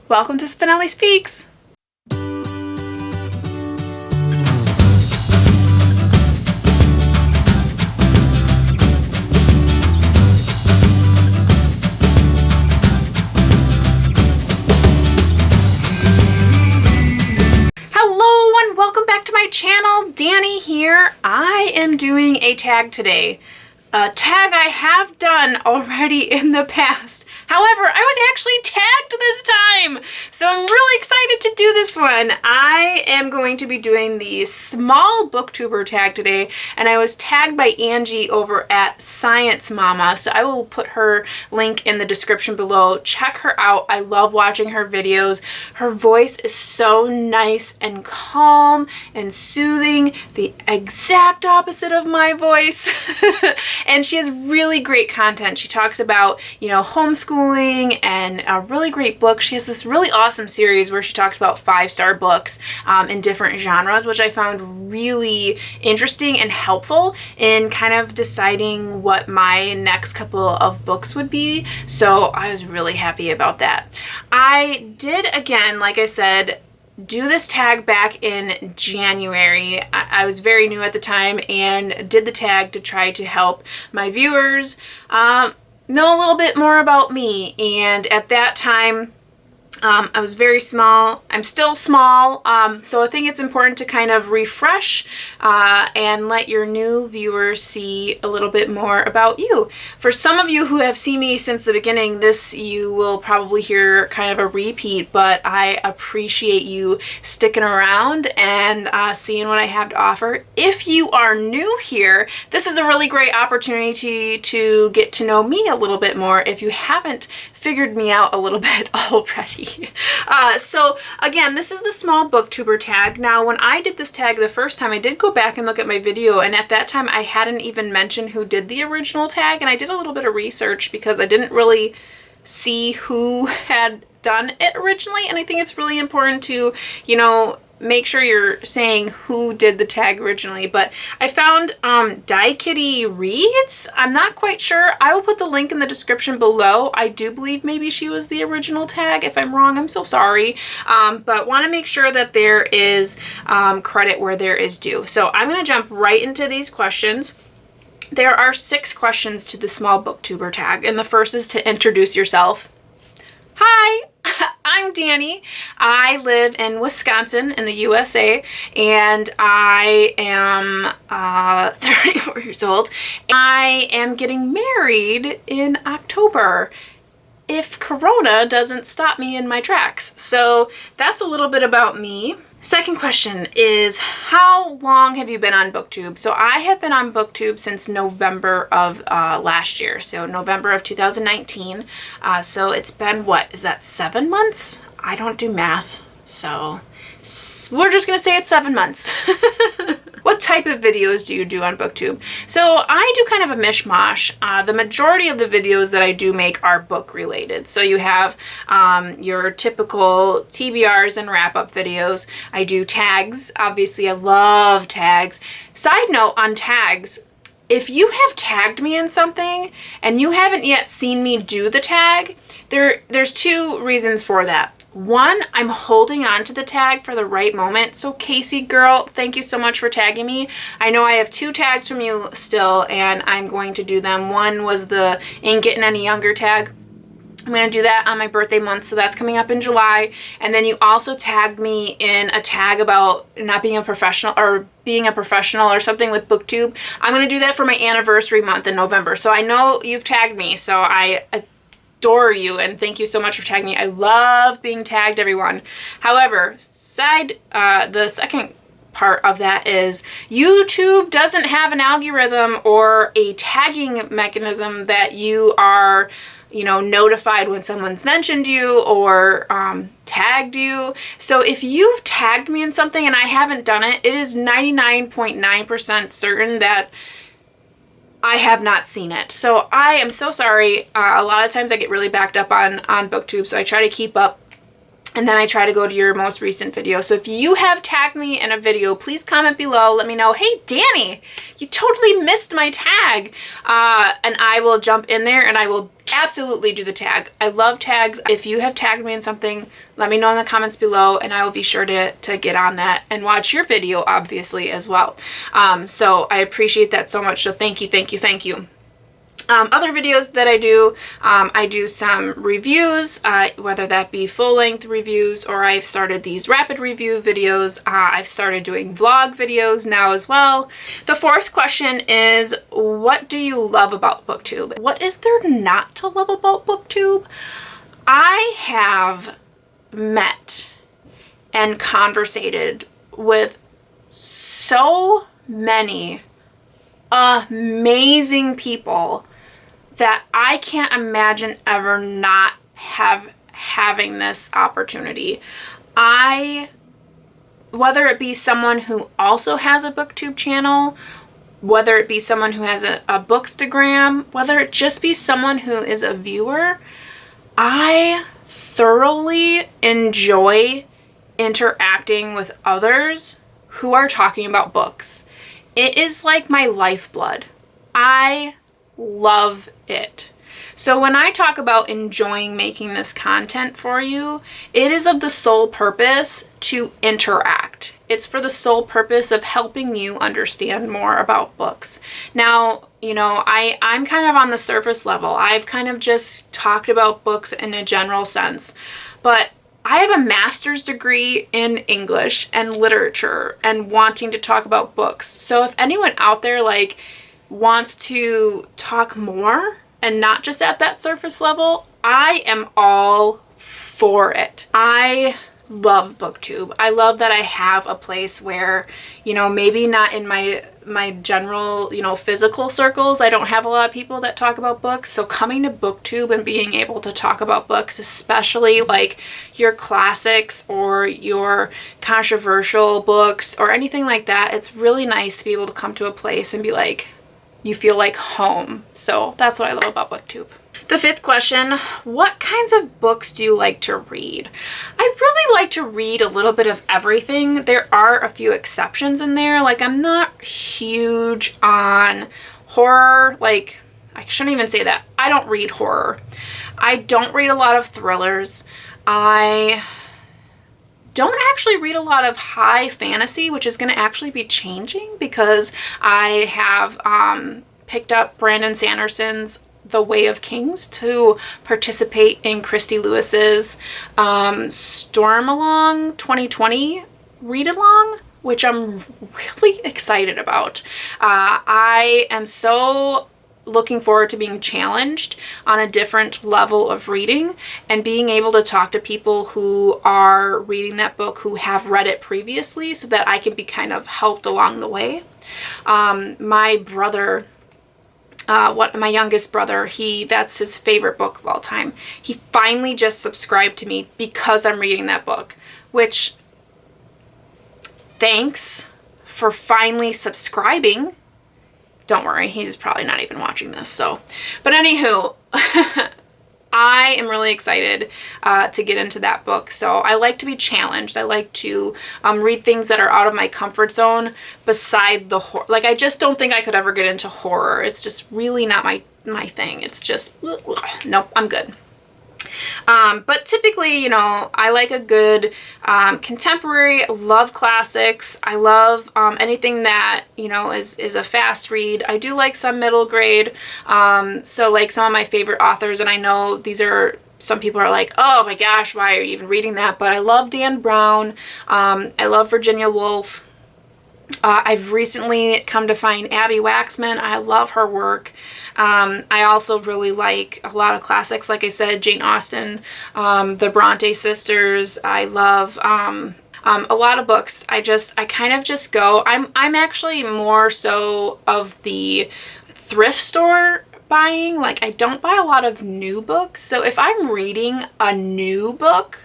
Welcome to Spenelli Speaks! Hello and welcome back to my channel. Danny here. I am doing a tag today. A tag I have done already in the past. However, I was actually tagged this time, so I'm really excited to do this one. I am going to be doing the Small Booktuber Tag today, and I was tagged by Angie over at Science Mama, so I will put her link in the description below. Check her out. I love watching her videos. Her voice is so nice and calm and soothing, the exact opposite of my voice. And she has really great content. She talks about, homeschooling and a really great book. She has this really awesome series where she talks about 5-star books in different genres, which I found really interesting and helpful in kind of deciding what my next couple of books would be. So I was really happy about that. I did, again, like I said, do this tag back in January. I was very new at the time and did the tag to try to help my viewers know a little bit more about me. And at that time, I was very small. I'm still small, so I think it's important to kind of refresh and let your new viewers see a little bit more about you. For some of you who have seen me since the beginning, you will probably hear kind of a repeat, but I appreciate you sticking around and seeing what I have to offer. If you are new here, this is a really great opportunity to get to know me a little bit more if you haven't figured me out a little bit already. So again, this is the Small Booktuber Tag. Now, when I did this tag the first time, I did go back and look at my video, and at that time I hadn't even mentioned who did the original tag, and I did a little bit of research because I didn't really see who had done it originally, and I think it's really important to, make sure you're saying who did the tag originally. But I found Die Kitty Reads. I'm not quite sure. I will put the link in the description below. I do believe maybe she was the original tag. If I'm wrong, I'm so sorry. But want to make sure that there is credit where there is due. So I'm going to jump right into these questions. There are 6 questions to the Small Booktuber Tag, and the first is to introduce yourself. Hi, I'm Danny. I live in Wisconsin in the USA, and I am 34 years old. I am getting married in October if Corona doesn't stop me in my tracks. So that's a little bit about me. Second question is, how long have you been on Booktube? So I have been on Booktube since November of last year, so November of 2019. So it's been, what, is that 7 months? I don't do math, so we're just gonna say it's 7 months. What type of videos do you do on Booktube? So I do kind of a mishmash. The majority of the videos that I do make are book related. So you have your typical TBRs and wrap-up videos. I do tags. Obviously, I love tags. Side note on tags, if you have tagged me in something and you haven't yet seen me do the tag, there's 2 reasons for that. One, I'm holding on to the tag for the right moment. So Casey, girl, thank you so much for tagging me. I know I have 2 tags from you still, and I'm going to do them. One was the Ain't Getting Any Younger tag. I'm going to do that on my birthday month, so that's coming up in July. And then you also tagged me in a tag about not being a professional or being a professional or something with Booktube. I'm going to do that for my anniversary month in November. So I know you've tagged me, so I adore you and thank you so much for tagging me. I love being tagged, everyone. However, the second part of that is YouTube doesn't have an algorithm or a tagging mechanism that you are notified when someone's mentioned you or tagged you. So if you've tagged me in something and I haven't done it, it is 99.9% certain that I have not seen it. So I am so sorry. A lot of times I get really backed up on Booktube, so I try to keep up And then I try to go to your most recent video. So if you have tagged me in a video, please comment below. Let me know, hey, Danny, you totally missed my tag. And I will jump in there and I will absolutely do the tag. I love tags. If you have tagged me in something, let me know in the comments below and I will be sure to get on that and watch your video, obviously, as well. So I appreciate that so much. So thank you, thank you, thank you. Other videos that I do some reviews, whether that be full-length reviews or I've started these rapid review videos. I've started doing vlog videos now as well. The fourth question is, what do you love about Booktube? What is there not to love about Booktube? I have met and conversated with so many amazing people that I can't imagine ever not having this opportunity. Whether it be someone who also has a Booktube channel, whether it be someone who has a Bookstagram, whether it just be someone who is a viewer, I thoroughly enjoy interacting with others who are talking about books. It is like my lifeblood. I love it. So when I talk about enjoying making this content for you, it is of the sole purpose to interact. It's for the sole purpose of helping you understand more about books. Now, you know, I'm kind of on the surface level. I've kind of just talked about books in a general sense, but I have a master's degree in English and literature and wanting to talk about books. So if anyone out there like wants to talk more and not just at that surface level, I am all for it. I love Booktube. I love that I have a place where, you know, maybe not in my general, you know, physical circles, I don't have a lot of people that talk about books. So coming to Booktube and being able to talk about books, especially like your classics or your controversial books or anything like that, it's really nice to be able to come to a place and be like, you feel like home. So that's what I love about Booktube. The fifth question, what kinds of books do you like to read? I really like to read a little bit of everything. There are a few exceptions in there. Like, I'm not huge on horror. Like, I shouldn't even say that. I don't read horror. I don't read a lot of thrillers. I don't actually read a lot of high fantasy, which is going to actually be changing because I have picked up Brandon Sanderson's The Way of Kings to participate in Christy Lewis's Stormalong 2020 read along, which I'm really excited about. I am so looking forward to being challenged on a different level of reading and being able to talk to people who are reading that book who have read it previously so that I can be kind of helped along the way. My brother, my youngest brother, that's his favorite book of all time. He finally just subscribed to me because I'm reading that book, which, thanks for finally subscribing. Don't worry, he's probably not even watching this, so. But anywho, I am really excited to get into that book. So I like to be challenged. I like to read things that are out of my comfort zone beside the horror. Like, I just don't think I could ever get into horror. It's just really not my thing. It's just, nope, I'm good. But typically, you know, I like a good contemporary. I love classics. I love anything that, you know, is a fast read. I do like some middle grade. So like some of my favorite authors, and I know these are, some people are like, oh my gosh, why are you even reading that? But I love Dan Brown. I love Virginia Woolf. I've recently come to find Abby Waxman. I love her work. I also really like a lot of classics, like I said, Jane Austen, the Bronte sisters. I love a lot of books. I kind of just go. I'm actually more so of the thrift store buying. Like, I don't buy a lot of new books. So if I'm reading a new book,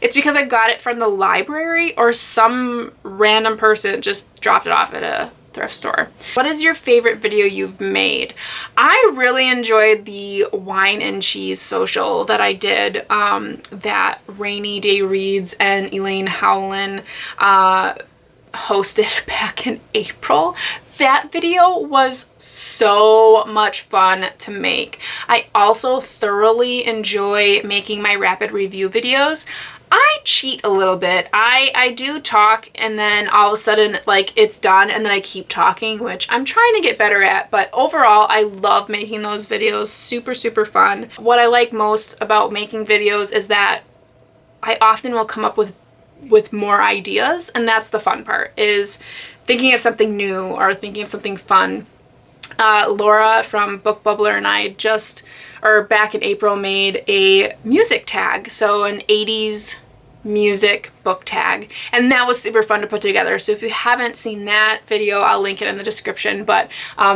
it's because I got it from the library or some random person just dropped it off at thrift store. What is your favorite video you've made? I really enjoyed the wine and cheese social that I did, that Rainy Day Reads and Elaine Howland hosted back in April. That video was so much fun to make. I also thoroughly enjoy making my rapid review videos. I cheat a little bit. I do talk and then all of a sudden like it's done and then I keep talking, which I'm trying to get better at, but overall I love making those videos. Super, super fun. What I like most about making videos is that I often will come up with more ideas, and that's the fun part, is thinking of something new or thinking of something fun. Laura from Book Bubbler and I back in April, made a music tag, so an 80s music book tag, and that was super fun to put together. So if you haven't seen that video, I'll link it in the description, but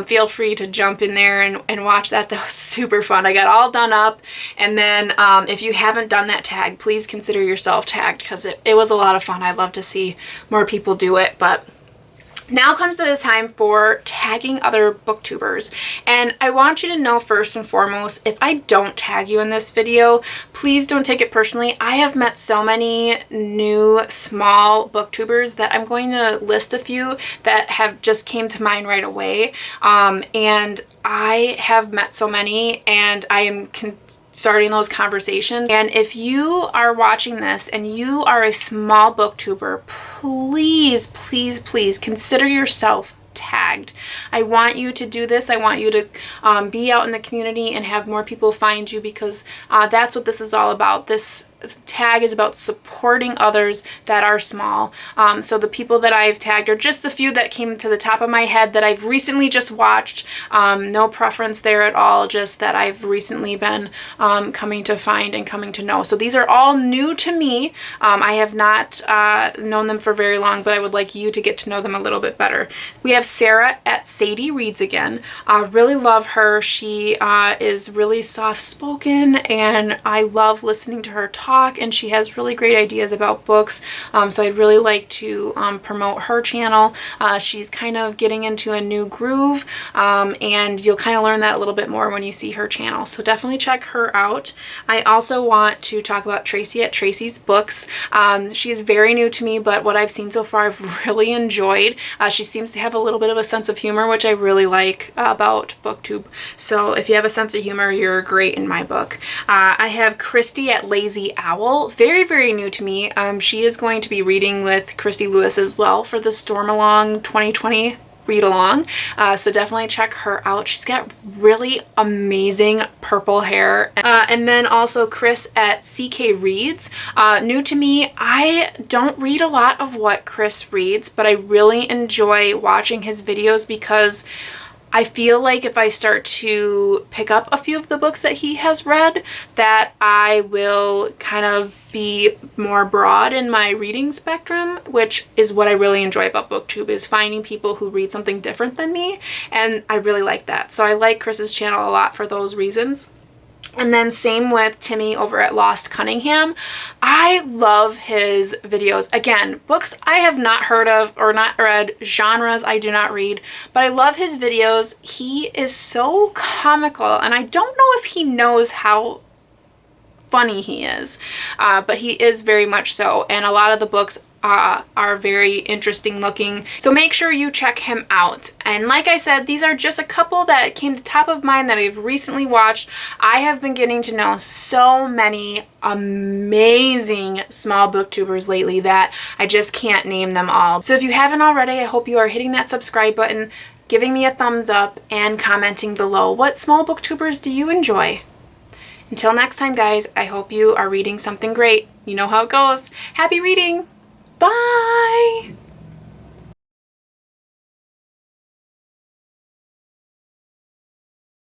feel free to jump in there and watch that. That was super fun. I got all done up, and then if you haven't done that tag, please consider yourself tagged, because it was a lot of fun. I'd love to see more people do it. But now comes the time for tagging other booktubers, and I want you to know first and foremost, if I don't tag you in this video, please don't take it personally. I have met so many new small booktubers that I'm going to list a few that have just came to mind right away, and I have met so many, and I am starting those conversations. And if you are watching this and you are a small booktuber, please, please, please consider yourself tagged. I want you to do this. I want you to be out in the community and have more people find you, because that's what this is all about. This tag is about supporting others that are small. So the people that I've tagged are just a few that came to the top of my head that I've recently just watched. No preference there at all, just that I've recently been coming to find and coming to know. So these are all new to me. I have not known them for very long, but I would like you to get to know them a little bit better. We have Sarah at Sadie Reads Again. Really love her. She is really soft-spoken, and I love listening to her talk, and she has really great ideas about books. So I'd really like to promote her channel. She's kind of getting into a new groove, and you'll kind of learn that a little bit more when you see her channel. So definitely check her out. I also want to talk about Tracy at Tracy's Books. She is very new to me, but what I've seen so far I've really enjoyed. She seems to have a little bit of a sense of humor, which I really like about Booktube. So if you have a sense of humor, you're great in my book. I have Christy at Lazy Owl. Very, very new to me. She is going to be reading with Christy Lewis as well for the Storm Along 2020 read along. So definitely check her out. She's got really amazing purple hair. And then also Chris at CK Reads. New to me. I don't read a lot of what Chris reads, but I really enjoy watching his videos, because I feel like if I start to pick up a few of the books that he has read, that I will kind of be more broad in my reading spectrum, which is what I really enjoy about Booktube, is finding people who read something different than me, and I really like that. So I like Chris's channel a lot for those reasons. And then same with Timmy over at Lost Cunningham. I love his videos. Again, books I have not heard of or not read, genres I do not read, but I love his videos. He is so comical, and I don't know if he knows how funny he is, but he is very much so, and a lot of the books are very interesting looking. So make sure you check him out. And like I said, these are just a couple that came to top of mind that I've recently watched. I have been getting to know so many amazing small booktubers lately that I just can't name them all. So if you haven't already, I hope you are hitting that subscribe button, giving me a thumbs up, and commenting below. What small booktubers do you enjoy? Until next time, guys, I hope you are reading something great. You know how it goes. Happy reading! Bye!